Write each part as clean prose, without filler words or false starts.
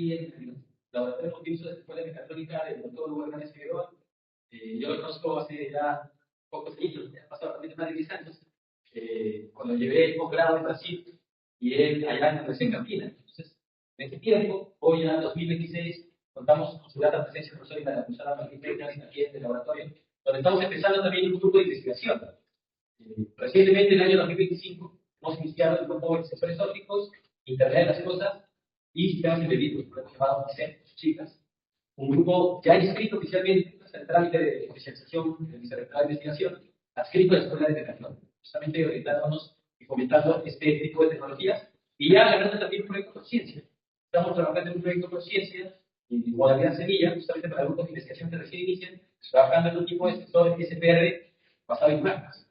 aquí en el laboratorio multiuso de la Escuela de Mecatrónica del doctor Hugo Hernández Figueroa. Yo lo conozco hace ya pocos años, ya ha pasado también más de 10 años, cuando llevé el posgrado en Brasil y él allá en la Universidad de Campinas. Entonces, en ese tiempo, hoy ya en 2026, contamos con su data presencia profesora la profesora Martín aquí en el laboratorio, donde estamos empezando también un grupo de investigación. Recientemente, en el año 2025, hemos iniciado el grupo de sensores ópticos, Internet de las Cosas y sistemas embebidos, lo hemos llamado CISEM, chicas. Un grupo ya inscrito oficialmente hasta el trámite de especialización del Vicerrectorado de Investigación, adscrito a la Escuela de Mecatrónica, justamente orientándonos y fomentando este tipo de tecnologías. Y ya ganando también un proyecto por ciencia. Estamos trabajando en un proyecto por ciencia en modalidad semilla, justamente para grupos de investigación que recién inician, trabajando en un tipo de sensor SPR basado en imágenes.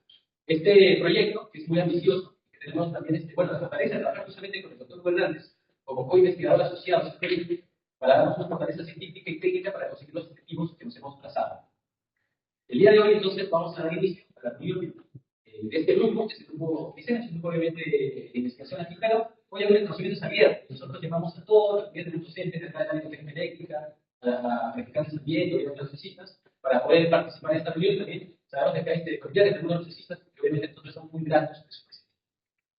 Este proyecto, que es muy ambicioso, que tenemos también, bueno, nos parece trabajar justamente con el doctor Hernández como co-investigador asociado a este proyecto, para darnos una fortaleza científica y técnica para conseguir los objetivos que nos hemos trazado. El día de hoy, entonces, vamos a dar inicio a la reunión de este grupo, diseño, es un grupo obviamente de investigación aquí, pero obviamente conocimientos abiertos. Nosotros llamamos a todos, también los docentes de la área de técnica eléctrica, a practicantes de ambiente, obviamente los cesistas, para poder participar en esta reunión también. Sabemos que acá este comité de algunos cesistas, que obviamente nosotros somos muy gratos de su presencia.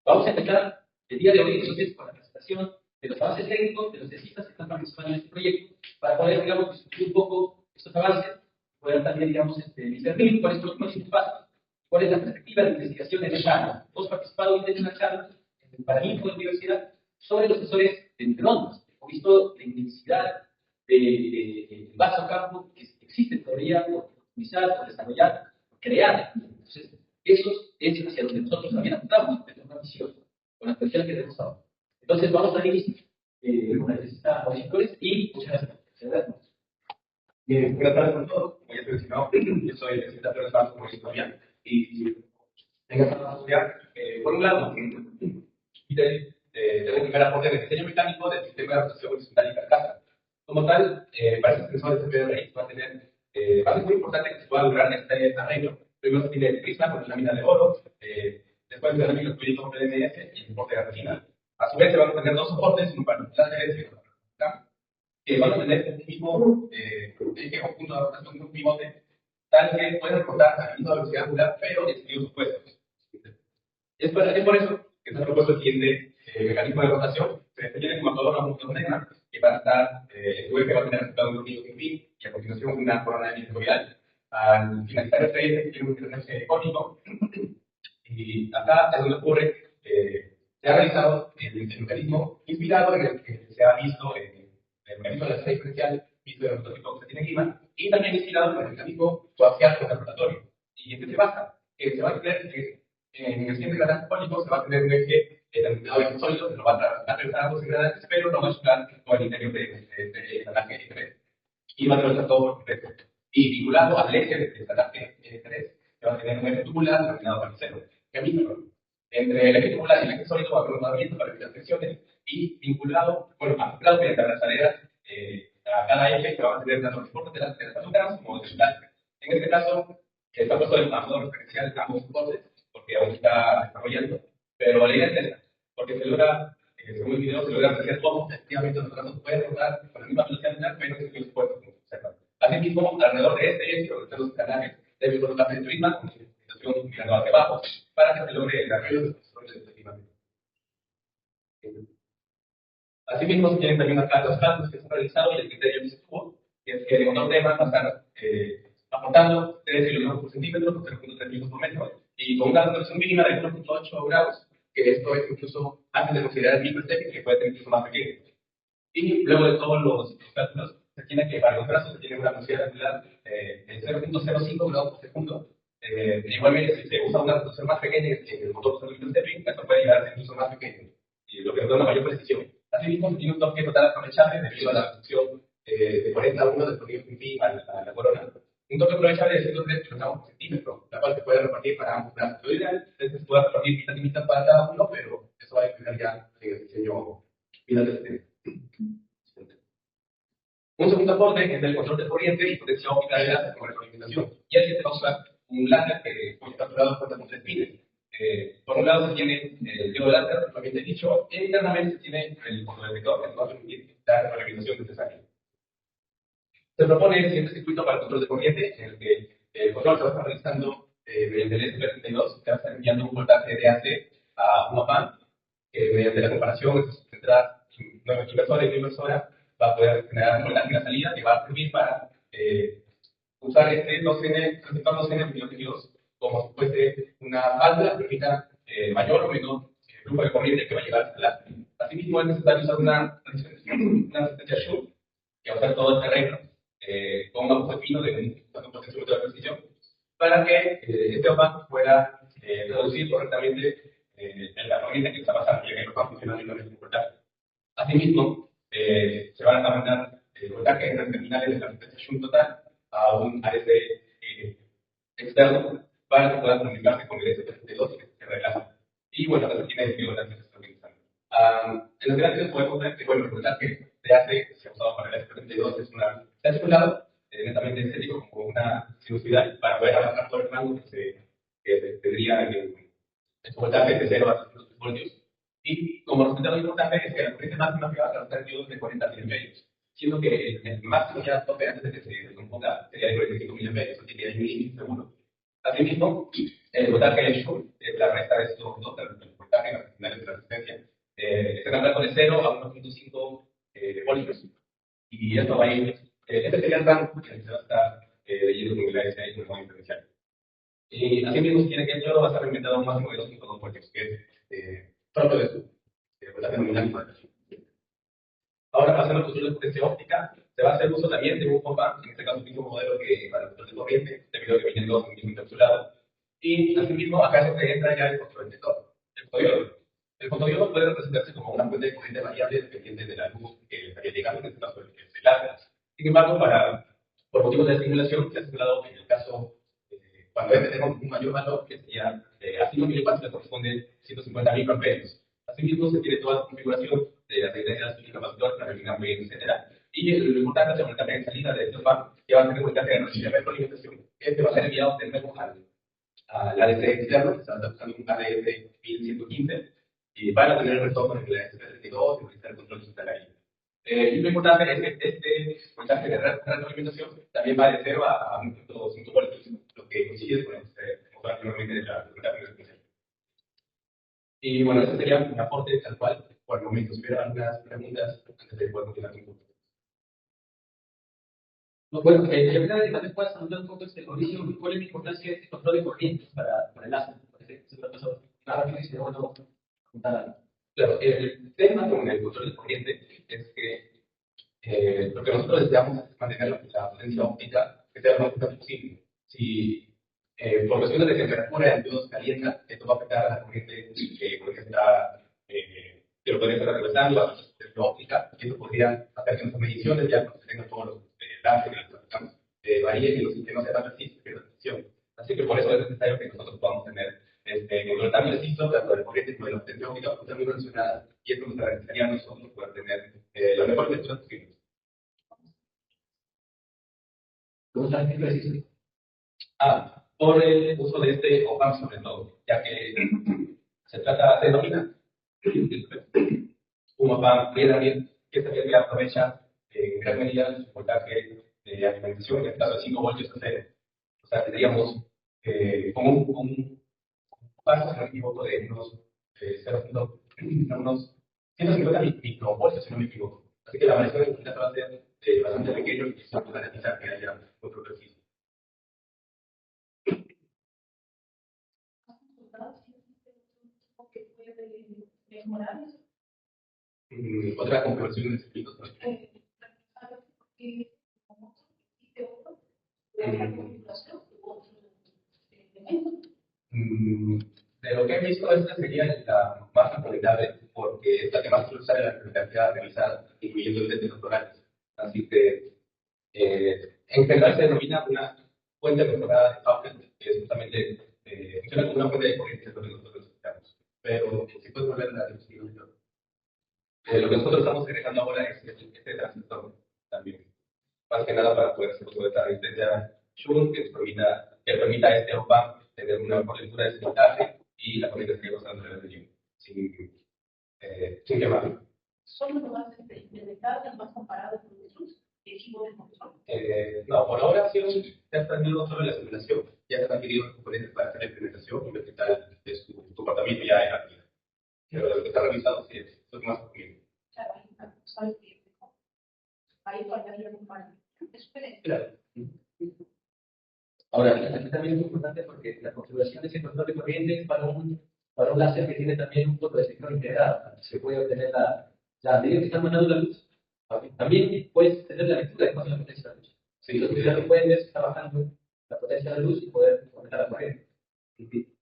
Vamos a empezar el día de hoy, entonces, con la presentación de los avances técnicos de los cesistas que están participando en este proyecto, para poder, digamos, discutir un poco estos avances, poder también, digamos, discernir cuáles son los próximos pasos, cuál es la perspectiva de investigación en esta área. Hemos participado hoy en una charla en el Paraninfo de la Universidad sobre los sensores de microondas. Hemos visto la inmensidad de vasto campo que existe todavía por optimizar, por desarrollar, por crear. Entonces, eso es hacia donde nosotros también apuntamos, es una visión, con la actuación que tenemos ahora. Entonces, vamos a inicio con la necesita auditores y muchas gracias. Bien, buenas tardes a todos. Como ya se mencionó, yo soy el presidente de la como historia. Y en esta oportunidad, por un lado, tengo un primer aporte de diseño mecánico del sistema de rotación horizontal y carcasa. Como tal, para este sensor de CPRI va a tener bases muy importantes que se puedan lograr en este arreglo. Primero se tiene el prisma con la lámina de oro, después el cerámico fluido con PMS y el soporte de resina. A su vez se van a tener dos soportes, uno para láseres y otro para que van a tener el mismo eje o punto de rotación, un pivote, tal que pueden rotar a la misma velocidad angular, pero en sentidos opuestos. Es por eso que se ha propuesto el siguiente mecanismo de rotación. Se define como una función negra, que va a estar, su eje va a tener resultado un sonido sin fin, y a continuación una corona equinoccial. Al finalizar este eje, tiene un eje cónico, y acá es donde ocurre, se ha realizado el mecanismo inspirado en el que se ha visto el mecanismo de la escala diferencial, visto en el prototipo que se tiene en Lima, y también inspirado en el mecanismo coaxial rotatorio. ¿Y en qué se basa? Que se va a tener, en el siguiente canal cónico, se va a tener un eje denominado eje sólido, que lo va a atravesar ambos ingredientes, pero no va a chocar con el interior del salaje E3. Y va a atravesar todo por completo. Y vinculado al eje del salaje E3, se va a tener un eje tubular denominado paricelo, que es mismo. Entre el eje tubular y el eje sólido va a haber un movimiento para evitar fricciones, y vinculado, bueno, acoplado mediante las aleras, a cada eje se va a mantener tanto los soportes de las azúcaras como de lastre. En este caso, está puesto el modo referencial de ambos soportes, porque aún está desarrollando, pero la idea es esta, porque se logra, según el video, se logra apreciar cómo efectivamente los brazos pueden rotar con la misma velocidad final, pero en sentidos opuestos, como se observa. Asimismo, alrededor de este eje, los los canales deben colocarse el prisma con situación mirando hacia abajo, para que se logre el arreglo de los sensores efectivamente. Asimismo, se tienen también acá los cálculos que se han realizado y el criterio que se tuvo, que es que el motor D va a estar aportando 3 kilogramos por centímetro, 0.3 minutos por metro, y con una resolución mínima de 1.8 grados, que esto es incluso antes de considerar el microestético, que puede ser incluso más pequeño. Y luego de todos los cálculos, se tiene que para los brazos se tiene una velocidad angular de 0.05 grados por segundo. Igualmente, si se usa una resolución más pequeña que el motor de microestético, esto puede llegar a ser incluso más pequeño, y lo que nos da una mayor precisión. Asimismo, se tiene un torque total aprovechable debido a la reducción de 40 a 1 del sonido sin fin a la corona. Un torque aprovechable de 103 kilogramos por centímetro, la cual se puede repartir para ambos brazos. Lo ideal es que se pueda repartir mitad y mitad para cada uno, pero eso va a depender ya en el diseño final del sistema. Un segundo aporte es el control de corriente y potencia óptica de láser con retroalimentación. Y aquí se va a usar un láser que fue capturado cuenta con 3 pines. Por un lado se tiene el diodo láser, propiamente dicho, e internamente se tiene el fotodetector, que nos va a permitir la retroalimentación optimización necesaria. Se propone el siguiente circuito para el control de corriente, en el que el control se va a estar realizando mediante el SP32, que va a estar enviando un voltaje de AC a un OPAMP, que mediante la comparación entre una inversora y una inversora va a poder generar un voltaje en la salida que va a servir para usar este 2N, receptor 2N 22 como si fuese una válvula que permita mayor o menor flujo de corriente que va a llegar hasta la. Asimismo, es necesario usar una resistencia Shunt que va a usar todo este terreno con un ajuste fino de un potenciómetro de precisión para que este OPAMP pueda reducir correctamente la corriente que está pasando, ya que el OPAMP funciona en el voltaje. Asimismo, se van a mandar voltajes en las terminales de la resistencia Shunt total a un ADC externo para que puedan comunicarse con el SP32 y que se relaje. Y bueno, la tiene el que se está utilizando. En los gráficos podemos ver que bueno, el voltaje de AC que se ha usado para el SP32 se ha simulado netamente estético como una sinusoidal para poder abarcar todo el rango que tendría el voltaje de 0 a 300 voltios. Y como resultado importante es que la corriente máxima que va a alcanzar diodos de 40 miliamperios, siendo que el máximo ya tope antes de que se descomponga sería de 45 miliamperios, así que hay un límite seguro. Asimismo, el voltaje de Shunt es la resta de estos dos, el voltaje en las terminales de resistencia, está en el rango de 0 a 1.5 voltios. Y esto va a ir, este sería el rango que se va a estar leyendo con el ASI y con el modo diferencial. Y asimismo, se tiene que el diodo va a estar alimentado a un máximo de 2.2 voltios, que es propio de su voltaje nominal. Ahora, pasando al control de potencia óptica, se va a hacer uso también de un OPAMP, en este caso, el mismo modelo que para el control de corriente, debido a que vienen dos en el mismo encapsulado. Y asimismo, acá es donde entra ya el fotodetector, el fotodiodo. El fotodiodo puede representarse como una fuente de corriente variable dependiente de la luz que estaría llegando, en este caso el láser. Sin embargo, por motivos de simulación, se ha simulado en el caso, cuando tenemos un mayor valor, que sería a 5 miliwatts, le corresponde 150 microamperios. Asimismo, se tiene toda la configuración de las resistencias y capacitores, la terminal, etcétera. Y lo importante es el voltaje de salida de este OPAMP, que va a tener un voltaje de retroalimentación. Este va a ser enviado de nuevo al ADC externo, que se va a estar usando un ADS 1115, y para tener el retorno en el ADS32 y realizar el control digital ahí. Y lo importante es que este voltaje de retroalimentación también va de 0 a 1.5 voltios, lo que coincide con el normalmente de la voltaje de referencia. Y bueno, ese sería mi aporte tal cual por el momento. Si hubiera algunas preguntas antes de poder continuar con el curso. Bueno, yo creo que también puedes hablar un poco de Mauricio, cuál es la importancia de este control de corrientes para el láser. Se lo pasó rápido y se lo bueno contar algo. Claro, el tema con el control de corriente es que lo que nosotros deseamos es mantener la potencia óptica que sea lo más alta posible. Si por cuestiones de temperatura el diodo se calienta, esto va a afectar a la corriente con que está, que lo puede estar atravesando a la óptica, y esto podría hacer que nuestras mediciones, ya cuando se tengan todos los datos que las aplicamos, varíen y que no sea tan preciso que la precisión. Así que por eso es necesario que nosotros podamos tener control tan preciso tanto de corriente como de la potencia óptica, que están muy relacionadas, y esto nos garantizaría a nosotros poder tener las mejores lecturas posibles. ¿Cómo está el preciso? Por el uso de este OPAMP sobre todo, ya que se trata de denominar un OPAMP bien que se aprovecha en gran medida su voltaje de alimentación, en este caso de 5 voltios a 0. O sea, tendríamos como un paso, si no me equivoco, de unos 150 microvoltios, si no me equivoco. Así que la variación de voltaje va a ser bastante pequeño y se va a garantizar que haya otro preciso. Otra configuración de circuitos. De lo que he visto, esta sería la más recomendable porque es la que más suele usar en la bibliografía realizada, incluyendo el test de doctorales. Así que, en general, se denomina una fuente mejorada de Hawkins, que es justamente funciona como una fuente de corriente, es lo que nosotros necesitamos. Pero si puedes volver a la diapositiva. Lo que nosotros estamos agregando ahora es este transistor también. Más que nada para poder hacer uso de esta resistencia Shunt que permita a este OPAMP tener una mejor lectura de ese voltaje y la corriente sigue pasando en el medio sin quemar. ¿Son los más implementados, los más comparados? por ahora sí se ha expandido solo la simulación, ya se han adquirido componentes para hacer la implementación y ver qué tal es su comportamiento ya en la vida. Pero lo que está revisado sí es más conmigo. Claro. Ahora, aquí también es importante porque la configuración de ese control de corriente es para un láser que tiene también un fotodetector integrado. Se puede obtener la medida que está mandando la luz. También puedes tener la lectura de cuánto es la potencia de la luz. Si los usuarios pueden ver si está bajando la potencia de la luz y poder aumentar la corriente.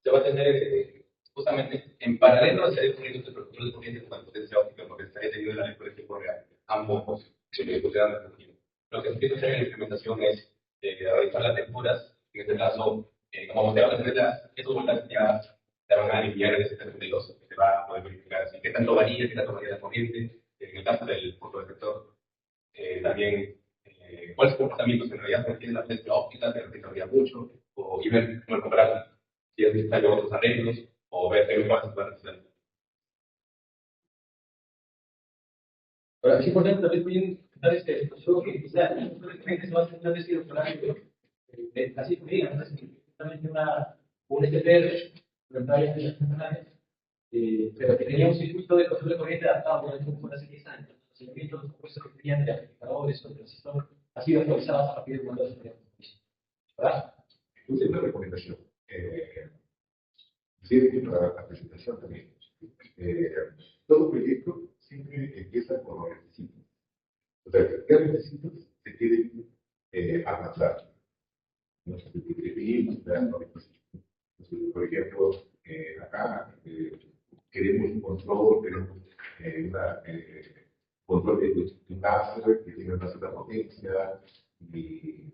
Se va a tener justamente en paralelo a estaría teniendo el control de corriente con la potencia óptica, porque estaría teniendo la lectura en tiempo real. Ambos se consideran recogidos. Lo que se empieza a hacer en la implementación es realizar las lecturas. En este caso, como te van a tener esos voltajes ya te van a enviar el S32, que te va a poder verificar así qué tanto varía la corriente. En el caso del fotodetector, también cuáles comportamientos en realidad tiene la potencia óptica, que varía mucho, y ver cómo comparar si es necesario otros arreglos, o ver qué más se puede hacer. Ahora, es importante también comentar yo que quizá se va a hacer una tesis doctoral así como digan, ¿no? Es justamente un SPR, pero que tenía un circuito de control de corriente adaptado por hace 10 años. Los circuitos, los compuestos que tenían de amplificadores o transistores han sido actualizados a partir de cuando se tenían. ¿Verdad? Entonces, una recomendación. Sí, para la presentación también. Todo proyecto siempre empieza con los requisitos. O sea, ¿qué requisitos se quieren alcanzar? No sé, definimos los requisitos. Entonces, por ejemplo, acá queremos un control, queremos control de un láser que tenga una cierta potencia y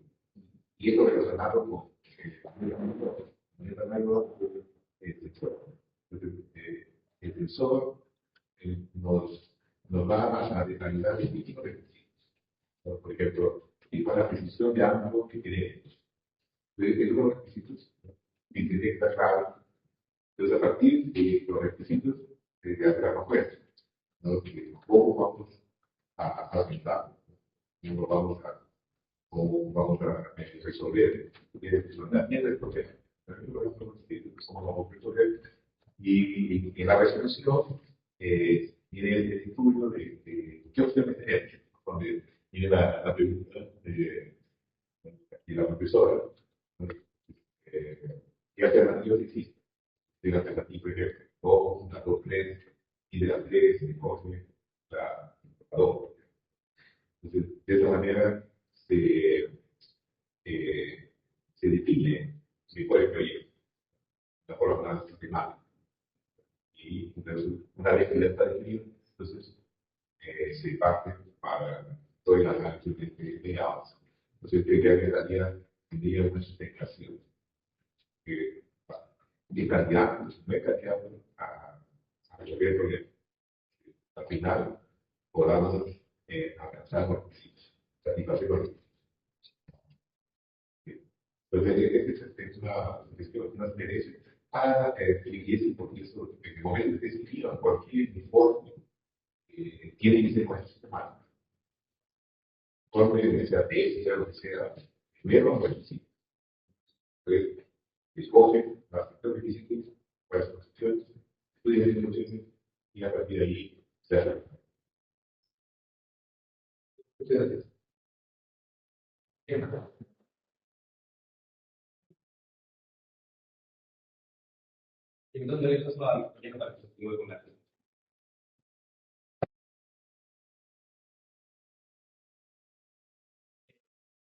esto relacionado con el sensor. Entonces, el sensor nos va a determinar el tipo de requisitos. Por ejemplo, y para la precisión de ángulo que queremos. Entonces, esos son los requisitos que tienen que estar claros. Entonces, a partir de los requisitos, se hace la propuesta, ¿no? ¿Cómo vamos a aumentar? ¿Cómo vamos a resolver el problema? ¿Cómo vamos a resolver? Y en la resolución tiene el estudio de qué opciones tenemos, donde tiene la pregunta de la profesora, ¿qué alternativas existen? De la alternativa, por ejemplo, 2, la 2, 3, y de las 3 se coge la 2. Entonces, de esa manera se define cuál es el proyecto, la forma más sistemática. Y una vez que ya está definido, entonces se parte para todo el análisis de avance. Entonces, tendría una expectación de candidatos, no es candidato a resolver el problema. Al final, podamos alcanzar los requisitos, satisfacer los requisitos. Entonces, es una sugerencia para que porque eso, en el momento que se escriba cualquier informe, tiene que ser con el sistema. Informe de sea tesis, sea lo que sea, primero los requisitos. Entonces, escoge las requisitos, las posiciones, estudia las posiciones y a partir de ahí se hace. Muchas gracias. Entonces, eso es la pequeña para que se con la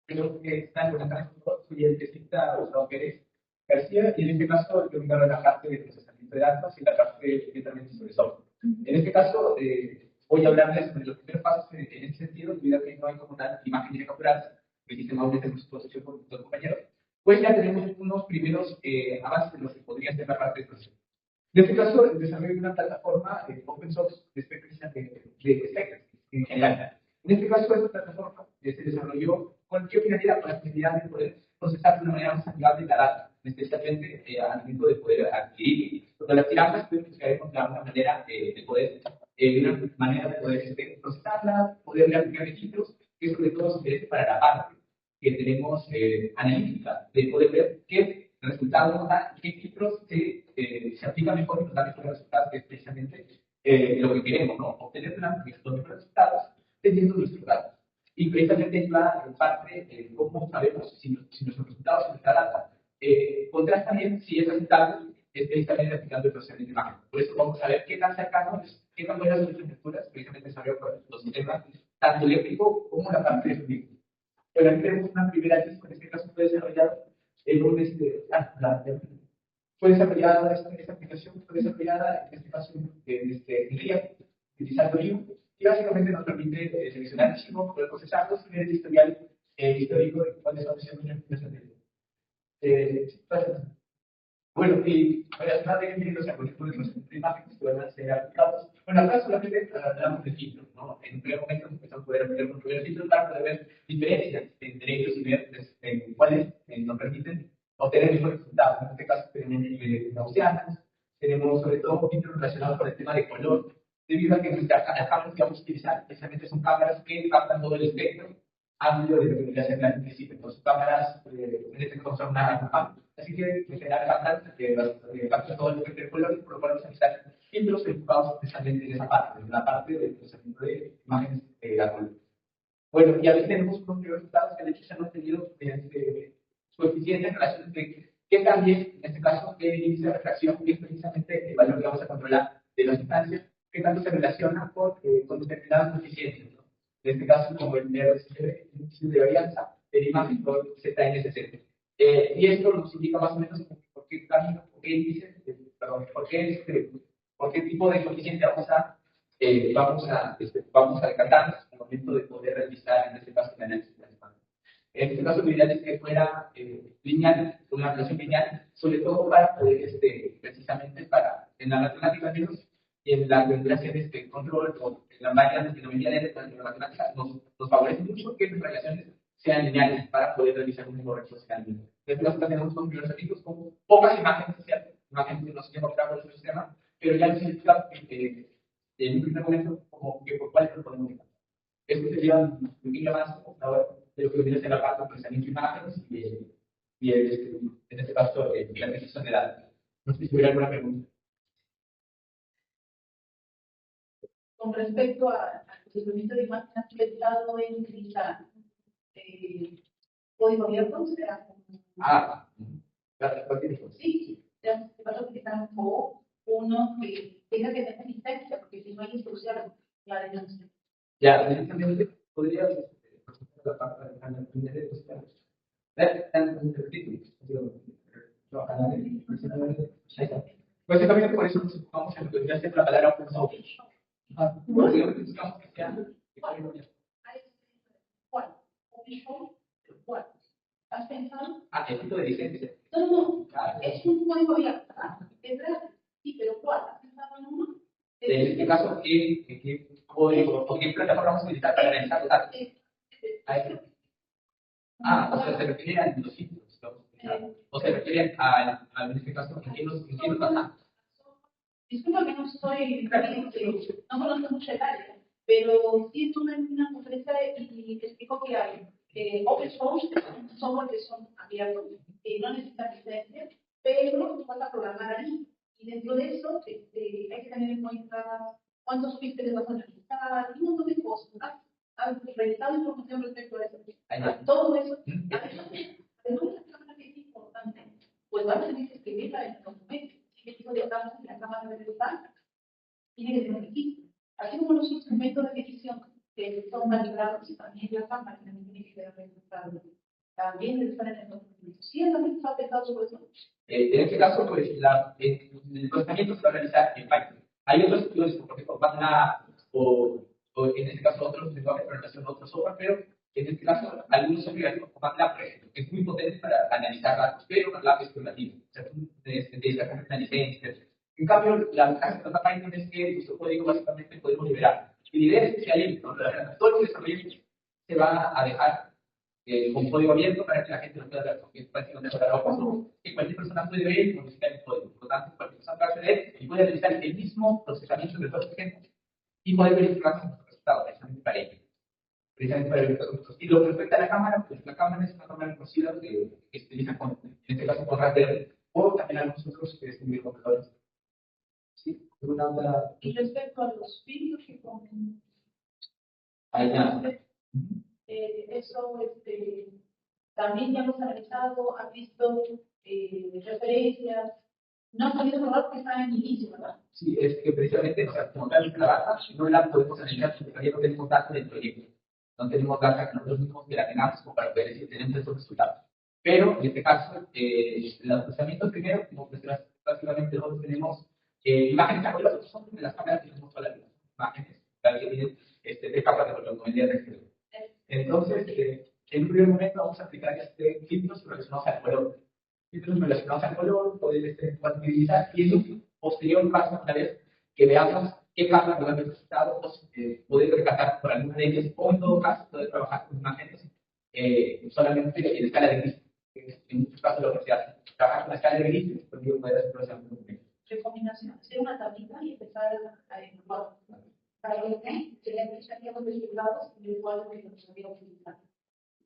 creo que están conectados todos, soy el que cita Gustavo Pérez García, y en este caso yo me encargo de la parte de procesamiento de datos y la parte directamente sobre software. En este caso, voy a hablarles sobre los primeros pasos en ese sentido, debido a que no hay como una imagen que capturarse, el sistema aún está en exposición por nuestros compañeros, pues ya tenemos unos primeros avances en los que podría ser la parte de proceso. En este caso, el desarrollo de una plataforma open source de Spectre en general. En este caso, esta plataforma se desarrolló con qué finalidad, con la finalidad de poder procesar de una manera más amigable la data, especialmente al momento de poder adquirir. Cuando la adquiramos, pues buscaremos una manera de poder, procesarla, poderle aplicar registros, que sobre todo se interesa para la parte que tenemos analítica, de poder ver qué resultados nos dan, qué filtros se aplican mejor y nos dan mejores resultados, que es precisamente lo que queremos, ¿no? Obtener los mejores resultados teniendo nuestros datos. Y precisamente es la parte de cómo sabemos si nuestros resultados, si nuestra data, contrastan bien si esos resultados es precisamente aplicando el procesamiento de imagen. Por eso vamos a ver qué tan cercanos, qué tan buenas son nuestras lecturas, precisamente saber los sistemas, tanto eléctrico como la parte de sonido. Bueno, aquí tenemos una primera lista, en este caso fue desarrollada en un fue desarrollada esta aplicación, fue desarrollada en este caso en RIA, utilizando RIA, y básicamente nos permite seleccionar archivos, poder procesarlos y ver el historial histórico de cuáles son las implementaciones. Bueno, y además de los algoritmos de imágenes que van a ser aplicados, bueno, acá solamente hablamos de filtros, ¿no? En un primer momento empezamos a poder aplicar con primeros filtros para poder ver diferencias entre ellos y ver cuáles nos permiten obtener mejores resultados. En este caso tenemos gaussianas, tenemos sobre todo filtros relacionados con el tema de color, debido a que nuestras cámaras que vamos a utilizar precisamente son cámaras que captan todo el espectro amplio de lo que debería ser la principio. Entonces, cámaras, en este caso son una así que en general captan todo el espectro de colores, por lo cual vamos a necesitar filtros enfocados especialmente en esa parte, en la parte del procesamiento de imágenes a color. Bueno, y aquí tenemos unos resultados que de hecho se han obtenido coeficientes en relación entre qué cambie, en este caso, el índice de refracción, que es precisamente el valor que vamos a controlar de las distancias, qué tanto se relaciona con determinados coeficientes, ¿no? En este caso, como el índice de varianza de la imagen por ZNSC. Y esto nos indica más o menos por qué camino, por qué índice, perdón, por qué tipo de coeficiente vamos a decantarnos al momento de poder realizar, en este caso, el análisis de la imagen. En este caso, lo ideal es que fuera lineal, una relación lineal, sobre todo para poder, precisamente en la matemática al menos, y en la relaciones de control o en la medida de la matemática nos favorece mucho que las relaciones sean lineales para poder realizar un mejor procesamiento. En este caso tenemos unos primeros artículos con pocas imágenes, ¿cierto? Imágenes que no se llaman para el sistema, pero ya nos significa en un primer momento como que por cuáles lo podemos utilizar. Esto sería un pequeño avance ahora de lo que viene a ser la parte de procesamiento de imágenes y en este caso la adquisición de datos. No sé si hubiera alguna pregunta. Con respecto al procesamiento de imágenes aplicado en utilizar código abierto, será sí, se va a utilizar uno que tenga que tener licencia, porque si no hay instrucciones, la denuncia. Ya, directamente podría la parte de la primera básicamente por eso nos enfocamos en lo que debería ser la palabra open source. Buscamos que sea ¿Cuál? ¿Cuál? ¿Has pensado? el tipo de licencia. No, es un código abierto. Es gratis. Sí, pero ¿cuál? ¿Has pensado en uno? En este caso, ¿qué código o qué plataforma vamos a utilizar para analizar los datos? O sea, se refiere a los sitios. O se refiere en este caso, ¿en qué nos basamos? Disculpa que no soy, no conozco mucho el área, pero sí estuve en una conferencia y explico que hay open source, software que son abiertos, que no necesitan licencia, pero tú vas a programar ahí. Y dentro de eso hay que tener en cuenta cuántos píxeles vas a analizar y un montón de cosas. ¿Has revisado información respecto a eso? Todo eso, además una que es importante, pues vas a tener que escribirla en el documento. ¿Qué tipo de tablas en la cámara de resultados? Tiene que tener un registro. Así como los instrumentos de medición que son manipulados, también la cámara también tiene que tener resultados. También debe estar en el documento. ¿Sí es también está pensado sobre eso? En este caso, pues, el procesamiento se va a realizar en Python. Hay otros estudios, por ejemplo, MATLAB o en este caso otros lenguajes de programación, otros software, pero en este caso algunos son privativos como MATLAB, por ejemplo, que es muy potente para analizar datos, pero MATLAB es privativo. O sea, tú necesitas una licencia. En cambio, la ventaja de Python es que nuestro código básicamente podemos liberar. Y la idea es que sea libre, ¿no? Todo lo que desarrollemos se va a dejar con código abierto para que la gente lo pueda ver, porque es prácticamente que cualquier persona puede ver y modificar el código. Por lo tanto, cualquier persona puede acceder y puede realizar el mismo procesamiento de todos los ejemplos y poder verificar nuestros resultados, precisamente para ello. precisamente para evitar los Y lo que respecta a la cámara, pues la cámara es una cámara conocida que se utiliza en este caso con Raspberry o también algunos otros microcontroladores. ¿Sí? Una otra. Y respecto a los vídeos que ponen, Ahí ya. eso también ya hemos analizado, han visto referencias, no han podido probar porque está en inicio, ¿verdad? Sí, es que precisamente, o sea, como tal, la data no la podemos analizar porque todavía no tenemos data del proyecto. No tenemos data que nosotros mismos que la tengamos como para poder decir tenemos estos resultados. Pero en este caso, el procesamiento primero, como pues, básicamente nosotros tenemos imágenes a color, son de las cámaras que tenemos toda la vida. Imágenes, también tienen de capas de color, como el día de Entonces, en un primer momento vamos a aplicar filtros relacionados al color. Filtros relacionados al color, poder compatibilizar y en un posterior paso, una vez que veamos qué capas van a haber resultado, poder rescatar por alguna de ellas o en todo caso poder trabajar con imágenes solamente en escala de gris. En muchos casos lo que se hace, trabajar con la escala de gris y después poder hacer procesamiento. Recomendación, hacer una tablita y empezar a evaluar. Para que se le aplicaría los resultados y igual que los había utilizado.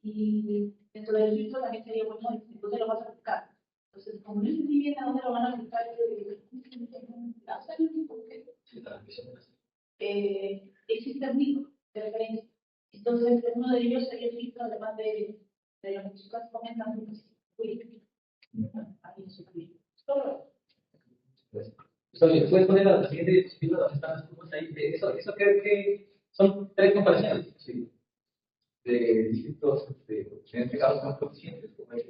Y dentro del filtro también sería bueno, entonces lo vas a aplicar. Entonces, como no entendí bien a dónde lo van a aplicar, existe un micro de referencia. Entonces, uno de ellos sería el filtro, además de lo que chicas comentan, ahí se incluye. ¿Puedes poner la siguiente diapositiva donde están las curvas ahí? Eso creo que son 3 comparaciones. Sí. De distintos, en este caso son coeficientes, como el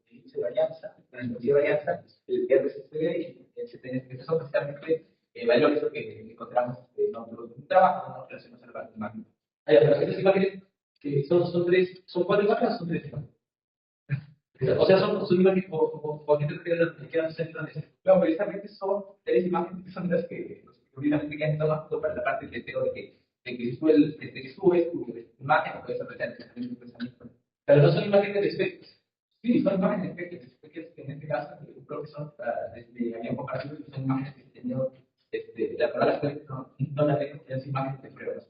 índice de varianza, el índice de varianza, el RCCB y el CTN, que son precisamente valores que encontramos en un trabajo, no relacionados al máquina. Pero estas imágenes que son 3, son 4 imágenes o son 3 imágenes. O sea, son imágenes por gente que quedan centro de eso. No, precisamente son 3 imágenes que son las que precisamente quedan tomando para la parte de teo de que subes tu imagen o puedes apreciar el pensamiento. Pero no son imágenes de espejos. Sí, son imágenes de espejos, que en este caso creo que son, había comparaciones que son imágenes que he tenido, la palabra no la tengo, que son imágenes de pruebas.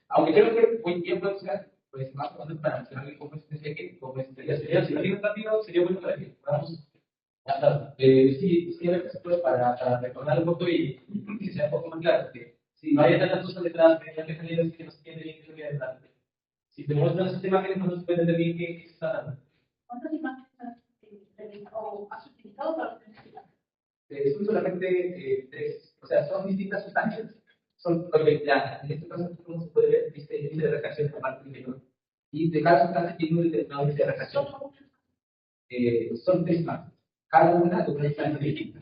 Aunque creo que hoy día puedo usar, pues más o menos para mencionar cómo es este eje, cómo es sería bueno para que podamos pasar. Sí, a ver, para recordar un poco y que sea un poco más claro. Que si no hay tantas cosas detrás, que no se entiende bien qué es lo que hay detrás. Si te muestran estas imágenes, no se puede entender bien qué está dando. ¿Cuántas imágenes has utilizado para identificar? Son solamente 3, o sea, son distintas sustancias. Son, porque en este caso, ¿cómo se puede ver? Este índice de refracción en la parte inferior. Y de cada sustancia tiene un determinado índice de refracción. Son 3 más. Cada una de una sustancia distinta.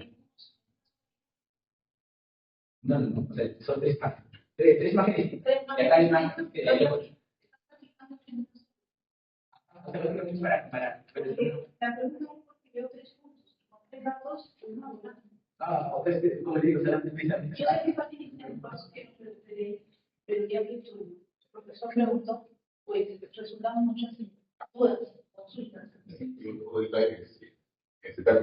No, o sea, son 3 más. 3 imágenes distintas. Y acá hay imágenes que hay 8. La pregunta es porque veo 3 puntos. 3 datos, una buena. O sea, como le digo, solamente Yo sé que está diciendo un paso que no preferiré, pero ya que tu profesor preguntó, pues resultaron muchas dudas, consultas. Se está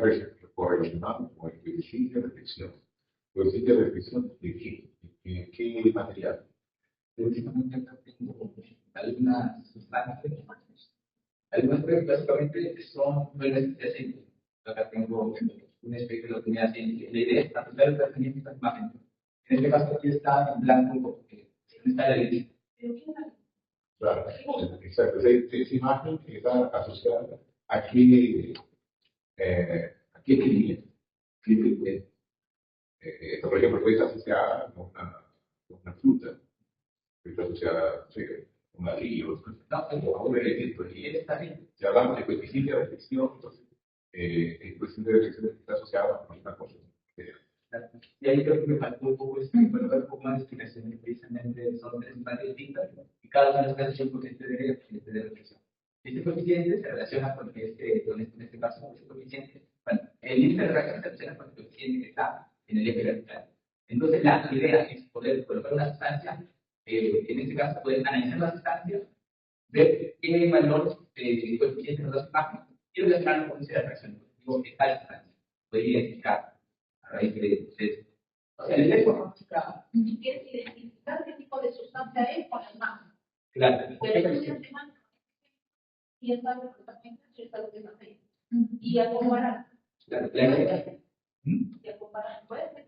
correlacionado con el coeficiente de reflexión. Coeficiente de reflexión de qué material. Algunas sustancias, algunas pruebas básicamente son pruebas de aceite. Acá tengo un espectro de lo que me hace. La idea es asociar el tratamiento de esta imagen. En este caso aquí está en blanco porque está la línea. Claro, exacto. Esa imagen está asociada a qué cliente. Por ejemplo, puede estar asociada a una fruta, puede estar asociada, no sé, a un ladrillo, a un elemento. Y si hablamos de coeficiente de reflexión, entonces el coeficiente de reflexión está asociado a una cosa. Y ahí creo que me faltó un poco un poco más de explicación. Precisamente son 3 imágenes distintas y cada una de las casos es un coeficiente de reflexión. Este coeficiente se relaciona con en este caso, este coeficiente. Bueno, el índice de reflexión se relaciona con el coeficiente que está en el eje vertical. Entonces, la idea es poder colocar una sustancia, en este caso, poder analizar la sustancia, ver qué valor de coeficiente nos da su imagen y relacionarlo con el índice de reflexión. Digo, que tal sustancia. Poder identificar a raíz de O sea, el lengua mágica, Y quieres identificar qué tipo de sustancia es con las manos. claro, Pero tú de antemano y es algo que también es algo que no sé. Y a comparar. claro, la idea. Y a comparar, puede ser.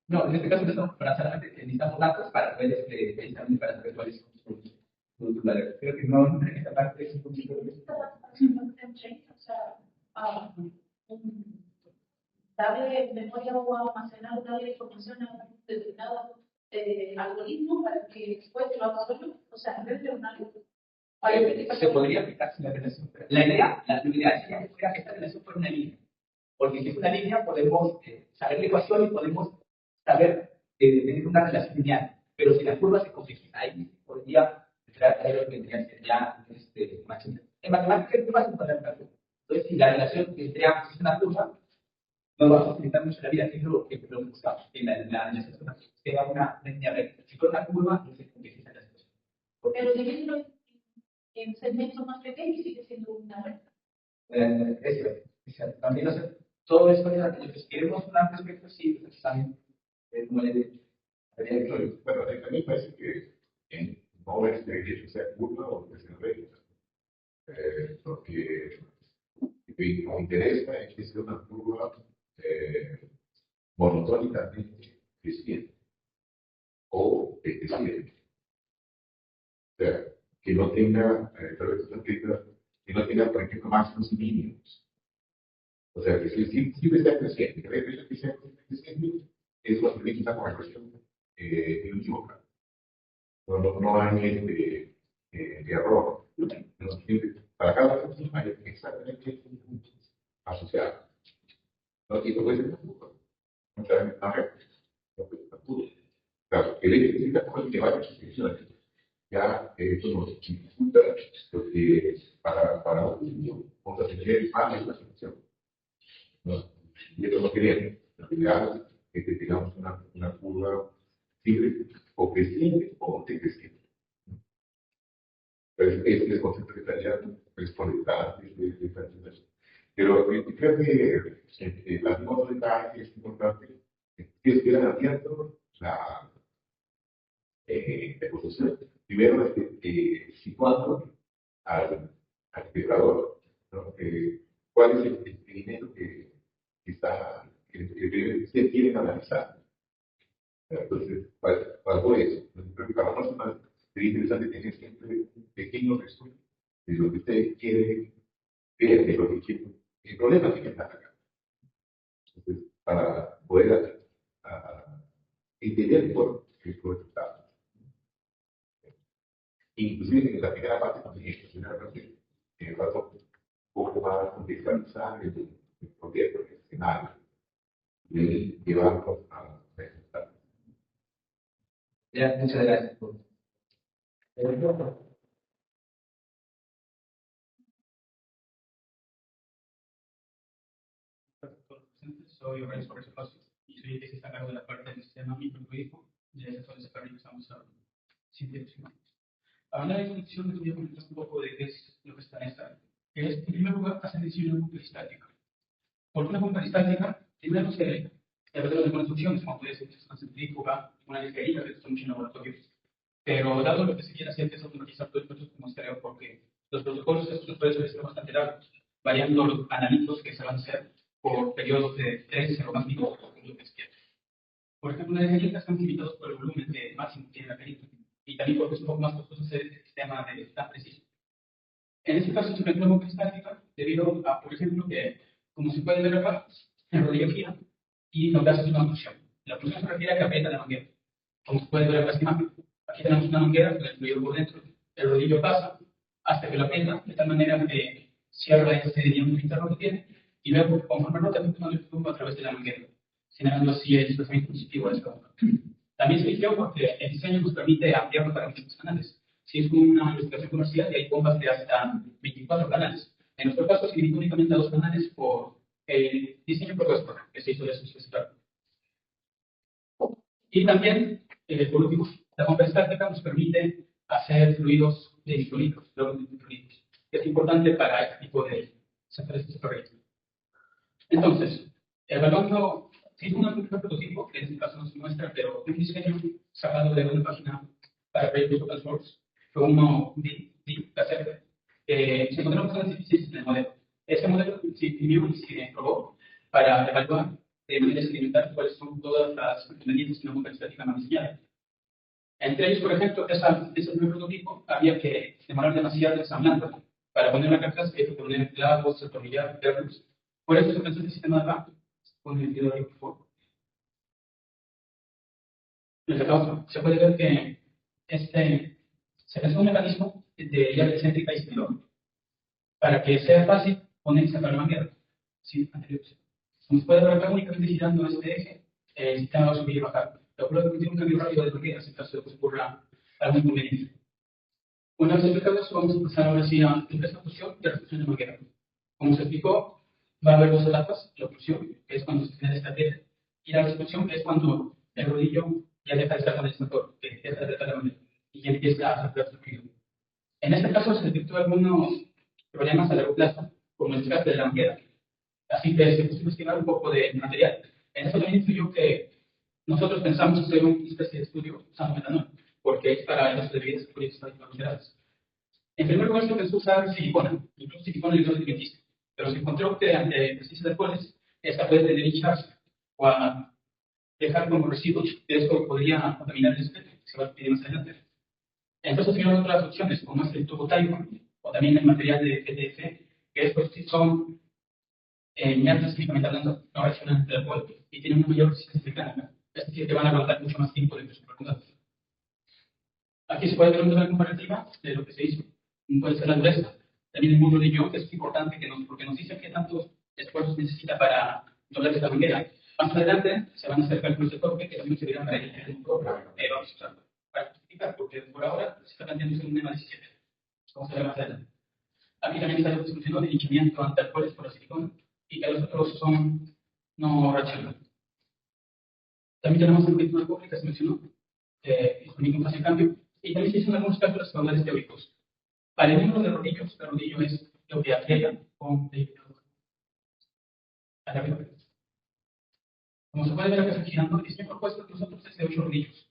No, en este caso no, para solamente necesitamos datos para poder precisamente para saber cuáles son sus valores. Creo que no, en esta parte es un poquito de O sea, darle memoria o almacenar, darle información a un determinado algoritmo para que después lo haga solo. O sea, en vez de un algoritmo. se podría aplicar sin la relación. La idea sería que esta relación fuera una línea. Porque si es una línea, podemos saber la ecuación y podemos saber tener una relación lineal. Pero si la curva se complejiza, ahí podría entrar a lo que tendría que ser ya máxima. En matemáticas es más importante. Entonces, si la relación entre ambos es una curva, no va a facilitar mucho la vida, que es lo que buscamos. Que la relación sea una línea recta. Si fuera una curva, no se complejiza la situación. Pero dividirlo en segmentos más pequeños sigue siendo una recta. Es cierto. También todo eso es aquello que si queremos un amplio espectro, sí, pues, también como le Bueno, a mí me parece que no es que sea curva o que sea recta, porque me interesa es que sea una curva monotónicamente creciente o decreciente. O sea, que no tenga, que no tenga, por ejemplo, máximos y mínimos. O sea, que siempre está creciente, que el que sea creciente es lo que permite una correlación unívoca. No hay error. No, para cada función hay exactamente un asociado. ¿No? Y no puede ser tampoco. No puede ser tampoco. Claro, el hecho de que esta cosa lleva a las funciones ya eso nos dificulta porque para un niño vamos a tener más de una solución. ¿No? Y eso no queremos. Lo que queremos es que tengamos una curva siempre o creciente o decreciente. Pues ese es el concepto que estaría desconectado. Pero creo que algunos detalles es importante que estuvieran abiertos la exposición. Primero, situando al espectador, ¿no? ¿Cuál es el experimento que se quieren analizar? Entonces, para todo eso, creo que para una persona sería interesante tener siempre un pequeño resumen de lo que usted quiere ver, de lo que quiere, el problema que está acá. Entonces, para poder entender por qué está. Inclusive en la primera parte también, la primera parte, faltó un poco más contextualizar el proyecto, el escenario, y llevarlos a presentar. Ya, muchas gracias. Soy Horacio Flores Espacio y soy el que se está a cargo de la parte del sistema microalgoritmo de esas zonas que estamos sintetizando. Hablando de introducción, les voy a comentar un poco de qué es lo que está en esta. Que es, en primer lugar, hacer decir una peristáltica. ¿Por qué una peristáltica? Primero se debe de algunas opciones, como puede ser una centrífuga, una ligerita, que esto mucho en laboratorios. Pero dado lo que se quiere hacer es automatizar todo el proceso como estereo, porque los protocolos estos pueden ser bastante largos, variando los analitos que se van a hacer por periodos de 3 o más minutos, lo que se quiera. Por ejemplo, las ligerita están limitados por el volumen de máximo que tiene la perita, y también porque es un poco más costoso hacer este sistema de tan preciso. En este caso, se encuentra una peristáltica debido a, por ejemplo, que, como se puede ver acá, el rodillo gira y lo que hace es una función. La función se refiere a que aprieta la manguera. Como se puede ver en esta imagen, aquí tenemos una manguera con el fluido por dentro. El rodillo pasa hasta que lo aprieta, de tal manera que cierra ese diámetro interno que tiene y luego, conforme rota, el flujo a través de la manguera, generando así el desplazamiento positivo de esta bomba. También se eligió porque el diseño nos permite ampliarlo para muchos canales. Si es una investigación comercial y hay bombas de hasta 24 canales. En nuestro caso se limita únicamente a 2 canales por el diseño propuesto que se hizo de su especificar. Y también, por último, la bomba estática nos permite hacer fluidos de microlitros, que es importante para este tipo de sectores de. Entonces, evaluando sí es un prototipo, que en este caso no se muestra, pero un diseño sacado de una página para proyectos open source, fue uno de hacer, se encontraron cosas difíciles en el modelo. Ese modelo se imprimió y se probó para evaluar de manera experimental cuáles son todas las inconvenientes que una mujer estática no diseñada. Entre ellos, por ejemplo, ese primer prototipo había que demorar demasiado ensamblando. Para poner la carcasa hay que poner clavos, atornillar, pernos. Por eso se pensó en el sistema de RAM con el medidor de fuego. En este caso, se puede ver que se pensó un mecanismo de llave excéntrica y seguidor para que sea fácil poner y sacar la manguera. Sí, anterior. Como se puede ver acá, únicamente girando este eje, el sistema va a subir y bajar. Lo cual tiene un cambio rápido de mangueras en caso de que ocurra algún inconveniente. Una vez explicado eso, vamos a pasar ahora sí a lo que es la fusión y la reducción de manguera. Como se explicó, va a haber dos etapas: la fusión, que es cuando se genera esta piedra, y la reducción, que es cuando el rodillo ya deja de estar con el extractor, que deja de apretar la manguera, y ya empieza a sacar su fluido. En este caso se detectó algunos problemas a largo plazo, como el desgaste de la manguera. Así que se puso a investigar un poco de material. En eso también influyó que nosotros pensamos hacer una especie de estudio usando metanol, porque es para el uso de bebidas alcohólicas consideradas. En primer lugar, se pensó usar silicona, incluso silicona hidroxiapatita, pero se encontró que ante presencia de alcoholes, esta puede tener hincharse o a dejar como residuos, que esto podría contaminar el espejo, que se va a pedir más adelante. Entonces, tuvieron otras opciones, como es el tubo Tyvon, o también el material de PTF, que estos sí son minerales químicamente hablando, no reaccionan entre el alcohol y tienen una mayor resistencia mecánica. Es decir, que van a aguantar mucho más tiempo de su profundidad. Aquí se puede ver una comparativa de lo que se hizo. Puede ser la dureza. También el módulo de Young es importante porque nos dice qué tantos esfuerzos necesita para doblar esta manguera. Más adelante se van a hacer cálculos de torque que también se verán para el motor, vamos a usarlo para justificar, porque por ahora se está planteando un tema 17. Vamos a ver más adelante. Aquí también está la solución de hinchamiento ante alcoholes por la silicona y que los otros son no reaccionan. También tenemos el método de cobre que se mencionó, que también hace cambio, y también se hicieron algunos cálculos caudales teóricos. Para el número de rodillos, el rodillo es lo que agrega con a la arriba. Como se puede ver acá girando, el diseño propuesto por nosotros es de 8 rodillos.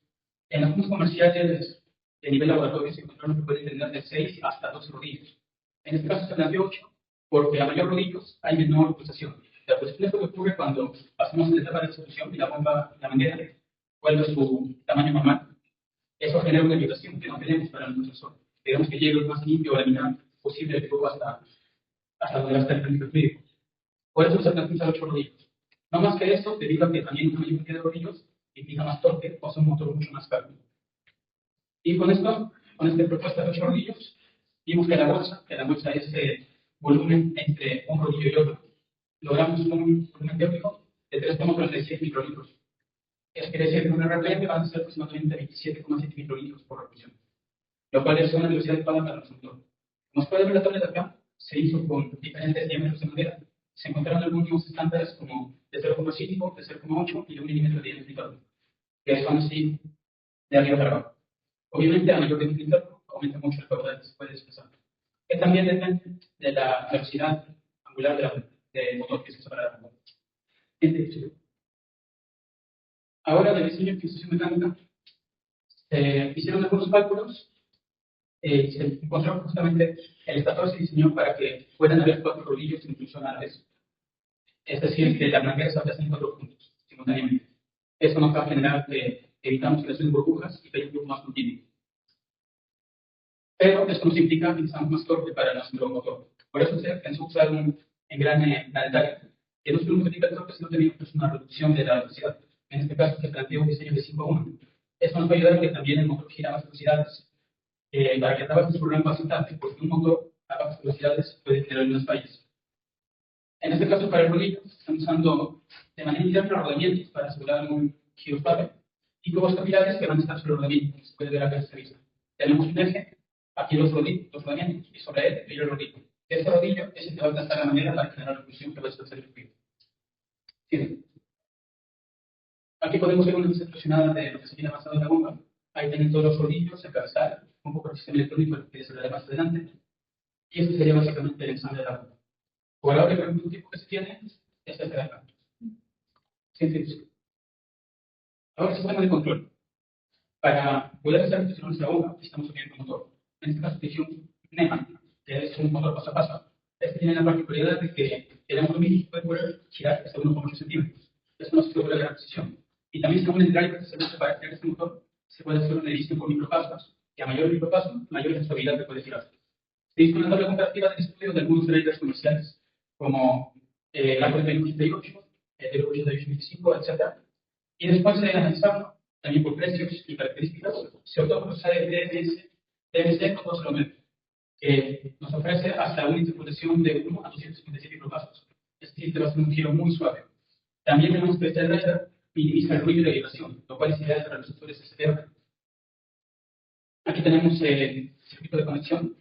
En las zonas comerciales de nivel laboratorio se encontraron que pueden tener de 6 hasta 12 rodillos. En este caso se planteó 8, porque a mayor rodillos hay menor pulsación. La pulsación es lo que ocurre cuando pasamos la etapa de explosión y la bomba, la manguera, vuelve a su tamaño normal. Eso genera una vibración que no tenemos para el procesor. Queremos que llegue lo más limpio o laminar posible el flujo hasta donde va a estar el fluido. Por eso se plantea 8 rodillos. No más que eso, debido a que también una mayor cantidad de rodillos implica más torque o un motor mucho más caro. Y con esta propuesta de 8 rodillos, vimos que la bolsa es volumen entre un rodillo y otro. Logramos un volumen teórico de 3,36 microlitros. Eso quiere decir que una RPM van a ser aproximadamente 27,7 microlitros por revolución, lo cual es una velocidad adecuada para nuestro motor. Como se puede ver en la tabla de acá, se hizo con diferentes diámetros de madera. Se encontraron algunos estándares como de 0,5, de 0,8 y de 1 milímetro de diámetro, que son así de arriba para abajo. Obviamente, a mayor diámetro interno, aumenta mucho el caudal que se puede desplazar. Que también depende de la velocidad angular del motor que se usa para la bomba. Ahora, de diseño y fixación mecánica, hicieron algunos cálculos. Se encontró justamente el estator se diseñó para que puedan haber 4 rodillos incluso a la vez. Es decir, que la manguera se aplaste en 4 puntos simultáneamente. Eso nos va a generar que evitamos creación de burbujas y que haya un flujo más continuo. Pero esto nos implica que necesitamos más torque para nuestro motor. Por eso se pensó usar un engrane planetario, que no solo multiplica el torque, sino también es una reducción de la velocidad. En este caso se planteó un diseño de 5:1. Esto nos va a ayudar a que también el motor gira a más velocidades, para que trabaje su rango aceptable, porque un motor a bajas velocidades puede tener algunas fallas. En este caso, para el rodillo, estamos usando de manera interna rodamientos para asegurar un giro suave y tubos capilares que van a estar sobre el rodamiento, como se puede ver acá en esta vista. Tenemos un eje, aquí los rodamientos, y sobre él el rodillo. Este rodillo es el que va a alcanzar la manera para generar la repulsión que va a estar el fluido. Sí. Aquí podemos ver una vista explosión de lo que se tiene avanzado en la bomba. Ahí tienen todos los rodillos, el cabezal, un poco el sistema electrónico que se verá más adelante. Y este sería básicamente el ensamble de la bomba. Por ahora, el prototipo que se tiene es este de acá. científicos. Ahora, sistema de control. Para poder hacer funcionar nuestra bomba, necesitamos un motor. En este caso, utilizo un NEMA, que es un motor paso a paso. Este tiene la particularidad de que el ángulo mínimo puede poder girar hasta 1,8 centímetros. Esto no se puede la precisión. Y también, según el driver que se usa para crear este motor, se puede hacer una edición por micropasos, que a mayor micropaso, mayor estabilidad que puede girar. Se hizo una tabla comparativa del estudio de algunos drivers comerciales, como el A4188, el 0825, etc. Y después de analizarlo, también por precios y características, se optó por usar el DMC con 2 km, que nos ofrece hasta una interpolación de 1 a 257 micropasos. Es decir, te va a ser un giro muy suave. También tenemos que este driver minimiza el ruido y la vibración, lo cual es ideal para los sensores SPR. Aquí tenemos el circuito de conexión.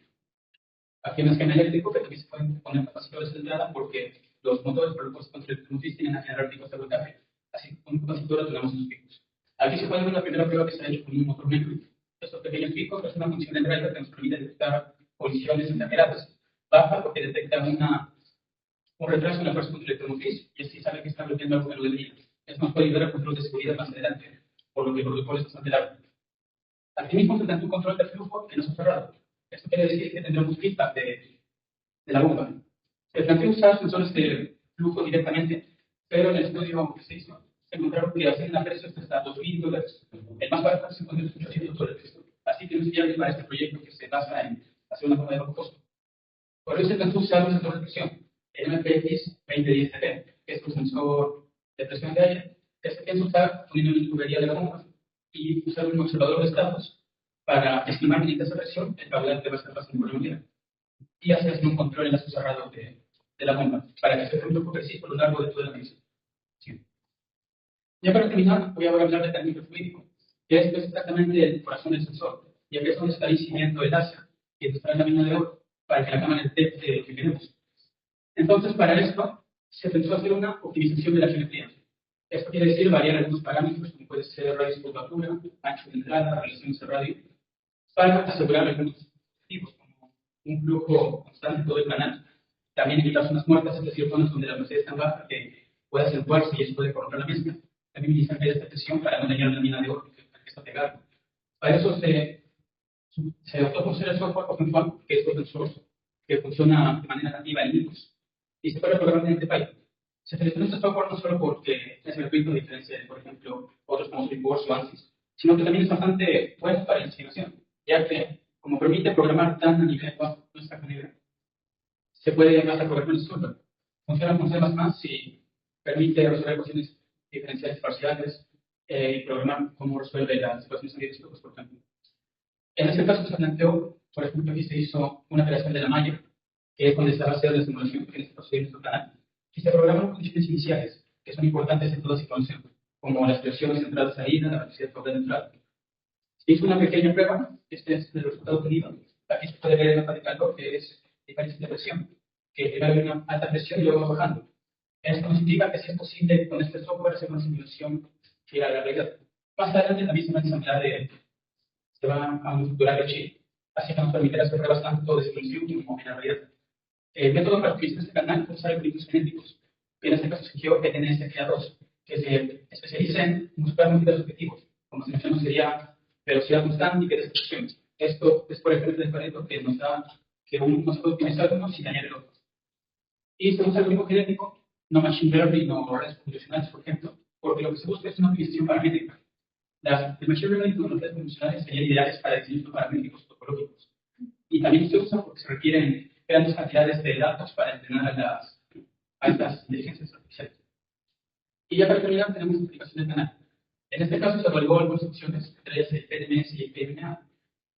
Aquí hay un esquema eléctrico que también se pueden poner capacitores de entrada porque los motores por los control automotriz tienen a generar picos de voltaje. Así con capacitores tenemos esos picos. Aquí se puede ver la primera prueba que se ha hecho con un motor negro. Estos pequeños picos es una función del driver que nos permite detectar colisiones exageradas. Baja porque detecta un retraso en la fuerza electromotriz y así sabe que está bloqueando algo que no debería. Esto nos puede ayudar a control de seguridad más adelante, por lo que el protocolo es bastante largo. Asimismo, se plantea un control de flujo que no es cerrado. Esto quiere decir que tendremos feedback de la bomba. Se planteó usar sensores de flujo directamente, pero en el estudio que se hizo, se encontraron que hacen a precios hasta $2,000. El más barato se encontró en $800. Así que no es viable para este proyecto que se basa en hacer una bomba de bajo costo. Por eso se planteó usar un sensor de presión, el MPX 2010T, que es un sensor de presión de aire, que se piensa usar uniendo una tubería de la bomba y usar un observador de estados para estimar mediante esa presión el caudal que va a estar pasando por la unidad y hacer un control en lazo cerrado de la bomba para que se dé un flujo preciso a lo largo de toda la misma. Sí. Ya para terminar, voy a hablar del termómetro fluídico, que esto es exactamente el corazón del sensor, ya que es donde está incidiendo el láser que nos trae la mina de oro para que la cámara detecte lo que queremos. Entonces, para esto, se pensó hacer una optimización de la geometría. Esto quiere decir variar algunos parámetros, como puede ser radio de curvatura, ancho de entrada, relaciones de radio, para asegurar algunos objetivos, como un flujo constante en todo el canal. También evitar zonas muertas, es decir, zonas donde la velocidad es tan baja que puede acentuarse y eso puede cortar la mezcla. También minimizar esta presión para no dañar la mina de oro que está pegada. Para eso se optó por usar el software OpenFun, que es open source, que funciona de manera nativa en Linux y se puede programar en Python. Se seleccionó este software no solo porque es gratuito, a diferencia de, por ejemplo, otros como SolidWorks o ANSYS, sino que también es bastante bueno para la investigación, ya que, como permite programar tan a nivel bajo, no está nivel, se puede hasta programar el software. Funciona con C++ y permite resolver ecuaciones diferenciales parciales y programar cómo resuelve las ecuaciones ambientales, por ejemplo. En este caso se planteó, por ejemplo, aquí se hizo una operación de la malla, que es donde se va a hacer la simulación, que en este caso sería nuestro canal, y se programan condiciones iniciales, que son importantes en toda simulación, como las presiones entrada-salida, la velocidad total de entrada. Se hizo una pequeña prueba, este es el resultado obtenido. Aquí se puede ver el mapa de calor, que es diferencia de presión, que va a haber una alta presión y luego va bajando. Esto nos indica que si es posible con este software hacer una simulación fiel a la realidad. Más adelante también se va a ensamblar se va a manufacturar el chip, así que nos permitirá hacer pruebas tanto de simulación como en la realidad. El método para utilizar este canal es usar algoritmos genéticos, que en este caso se eligió ETNSGA2, que se especializa en buscar múltiples objetivos, como se mencionó sería velocidad constante y que destrucción. Esto es por ejemplo el Pareto que nos da que uno se puede optimizar uno sin dañar el otro. Y se usa algoritmo genético, no machine learning, no redes computacionales, por ejemplo, porque lo que se busca es una optimización paramétrica. El machine learning con las redes computacionales serían ideales para diseños paramétricos topológicos. Y también se usa porque se requieren grandes cantidades de datos para entrenar a las altas inteligencias artificiales. Y ya para terminar, tenemos la aplicación del canal. En este caso se evaluó algunas opciones, entre ellas el PDMS y el PMA.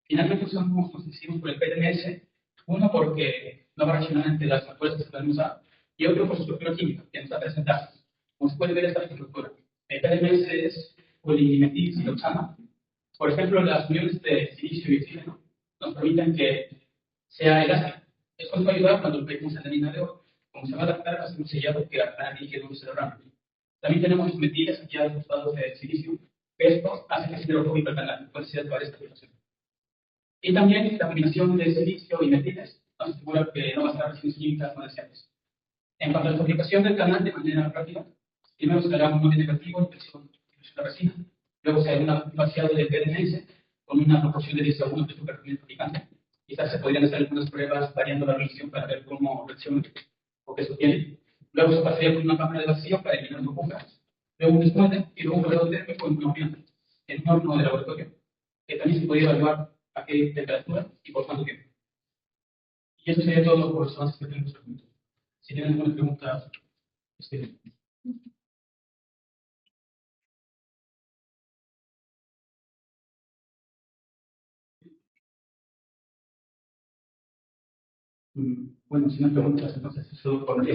Finalmente nos decidimos por el PDMS, uno porque no va a reaccionar entre las factores que se pueden usar, y otro por su estructura química, que nos da 3 ventajas. Como se puede ver esta estructura, el PDMS es polimetilsiloxano. Por ejemplo, las uniones de silicio y oxígeno nos permiten que sea elástica. Esto nos va a ayudar cuando lo peguemos en la mina de oro. Como se va a adaptar a ser un sellado que hará que no se derrame. También tenemos metiles aquí a los costados de silicio. Esto hace que se hidrofóbico el canal. Puede ser para esta aplicación. Y también la combinación de silicio y metiles nos asegura que no va a estar reacciones químicas no deseables. En cuanto a la fabricación del canal de manera rápida, Primero se hará un molde negativo, impresión de resina. Luego se hará un vaciado de PDMS con una proporción de 10 a 1 de superficie fabricante. Quizás se podrían hacer algunas pruebas variando la relación para ver cómo reacciona o qué sostiene. Luego se pasaría por una cámara de vacío para eliminar burbujas. Luego un desmuelde y luego un reloj térmico en una unión, en un horno de laboratorio, que también se podría evaluar a qué temperatura y por cuánto tiempo. Y eso sería todo por los avances que tenemos hasta el momento. Si tienen alguna pregunta, bueno, si no hay preguntas, entonces eso por No sé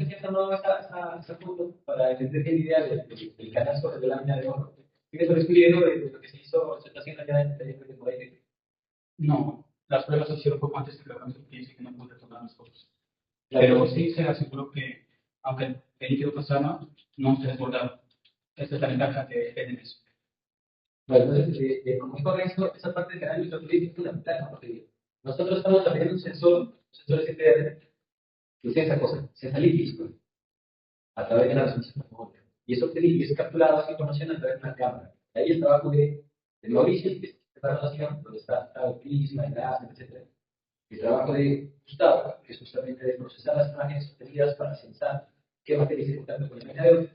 si has tomado esa foto para entender el idea del canasto de lámina de oro. ¿Tienes un estudio de lo que se hizo, se está haciendo allá en el taller de Cobain? No, las pruebas se hicieron poco antes de que hagamos el pienso que no pude tomar las fotos. Pero sí se aseguró que, aunque el líquido pasaba, no se desbordaba. Esa es la ventaja que tienen eso. Bueno, entonces, como dijo Renzo, esa parte del canal es fundamental, ¿no? Porque nosotros estamos aplicando un sensor SPR, que es esa cosa, se sale físico, a través de la resonancia magnética. Y eso es capturado esa información a través de una cámara. De ahí el trabajo de Mauricio, que es esta relación, donde está el prisma, el gas, etc. El trabajo de Gustavo, que es justamente de procesar las imágenes obtenidas para sensar qué materia se contacta con la lámina de oro.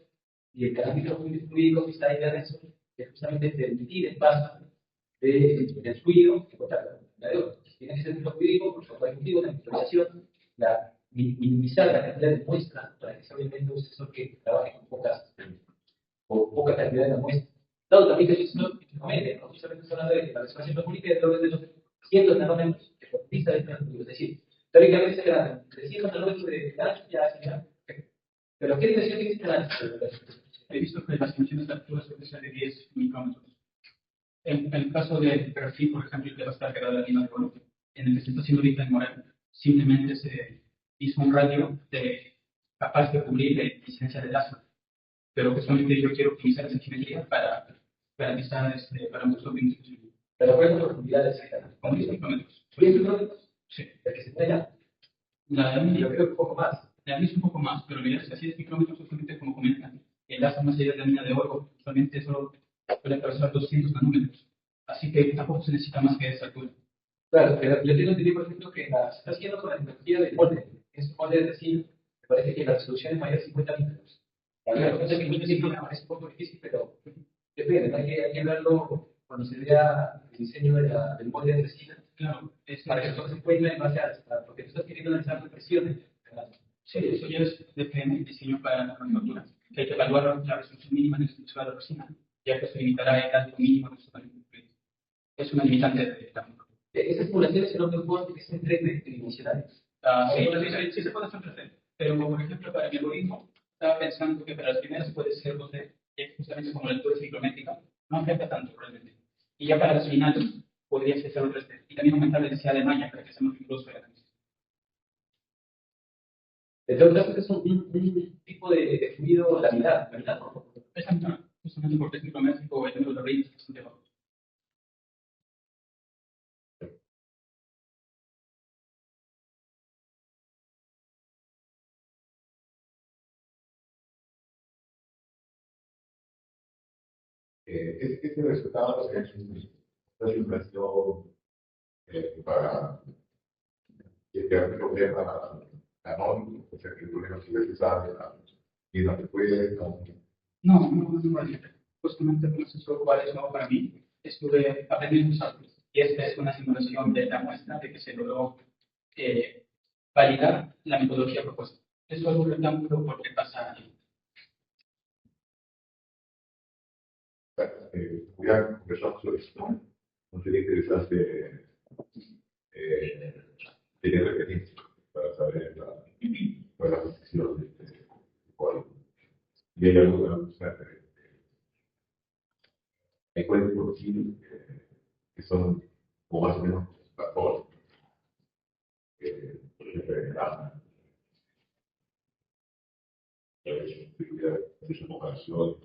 Y el canal microfluídico que está ahí de Renzo, es justamente permitir el paso del fluido que contacta con la lámina de oro. Tiene que ser microfluídico, por favor, ejecutivo, la microvización, minimizar la cantidad de muestra para que sea obviamente un sensor que trabaje con poca cantidad de muestra. Dado también que es un instrumento, ¿no? Justamente estamos hablando de la resonancia magnética de través de los cientos de nanómetros que cotiza este fluido. Es decir, teóricamente se grande 300 nanómetros de ancho ya es genial. Pero ¿qué dimensión tiene este ancho? He visto que las dimensiones de altura suelen ser de 10 micrómetros. En el caso del perfil, por ejemplo, que va a estar pegado a la línea de oro, en el que se está haciendo ahorita en Morel, simplemente se hizo un radio capaz de cubrir la incidencia del láser. Pero justamente yo quiero optimizar esa simetría para garantizar para un uso bien posible. Pero ¿cuál es la profundidad de ese canal? Con 10 micrómetros. 10 micrómetros. Sí. El que se está allá. La línea, Yo creo que un poco más. la línea es un poco más, pero la idea es que así 10 micrómetros, justamente como comentan, el láser más allá de la línea de oro, usualmente solo puede atravesar 200 nanómetros. Así que tampoco se necesita más que esa altura. Claro, pero yo tengo entendido, por ejemplo, que se está haciendo con la tecnología del molde. Es un molde de resina. Me parece que la resolución es mayor de 50 micrómetros. Claro, no sé que es un poco difícil, pero depende, ¿no? Hay que verlo cuando se vea el diseño del molde de resina. Claro, Para que todo se encuentre en base a porque tú estás queriendo analizar la presión. sí, eso ya depende del diseño para la manufactura, que hay que evaluar la resolución mínima en la de resina, ya que se limitará el alto mínimo de su manufactura. Es una limitante de la manufactura. Esas simulaciones en otros modos que son tridimensionales. Sí, se puede hacer 3D, pero por ejemplo para mi algoritmo estaba pensando que para las primeras puede ser 2D, que justamente como la altura es ciclométrica, no afecta tanto realmente. Y ya para las finales podría ser 3D y también aumentar la densidad de malla para que sea más riguroso la canción. En todo caso, es un tipo de fluido laminar, ¿no? Es laminar, justamente porque es ciclométrico, el número de rayos es bastante bajo. Este resultado es una simulación para que hay un problema canónico, o sea, que el problema sigue usado y no se puede. No, justamente como se hizo cuál es nuevo para mí, estuve aprendiendo a usarlo. Y esta es una simulación de la muestra de que se logró validar la metodología propuesta. Eso es un rectángulo porque pasa Voy a conversar sobre esto. No sería interesante tener referencias para saber la posición de cuál. Y hay algunas encuentros conocidos que son como más o menos factores. Por ejemplo, de su vocación,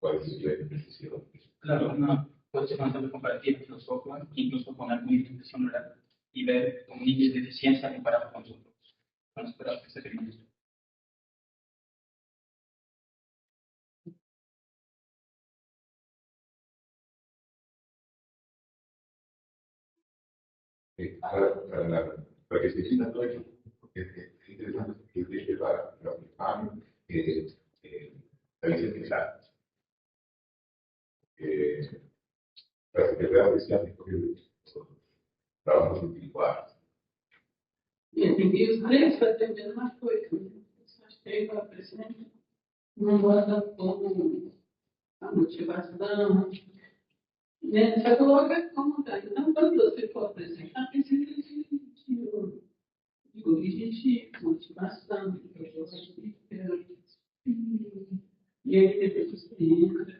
cuál es la decisión. claro, puede ser una tabla comparativa entre los software, incluso con alguna implementación real, y ver un índice de eficiencia comparado con los otros, con los pruebas que se realizan. para que se entienda todo eso, porque es interesante que se lleva la UNIFAM, la licencia para la Secretaría de Universidad, trabajos individuales. E os três atendendo uma coisa, os três para presente, não guarda como a motivação, né? Já coloca como tá. Então, quando você for apresentar, precisa de objetivo, motivação, de propósito, e aí depois você entra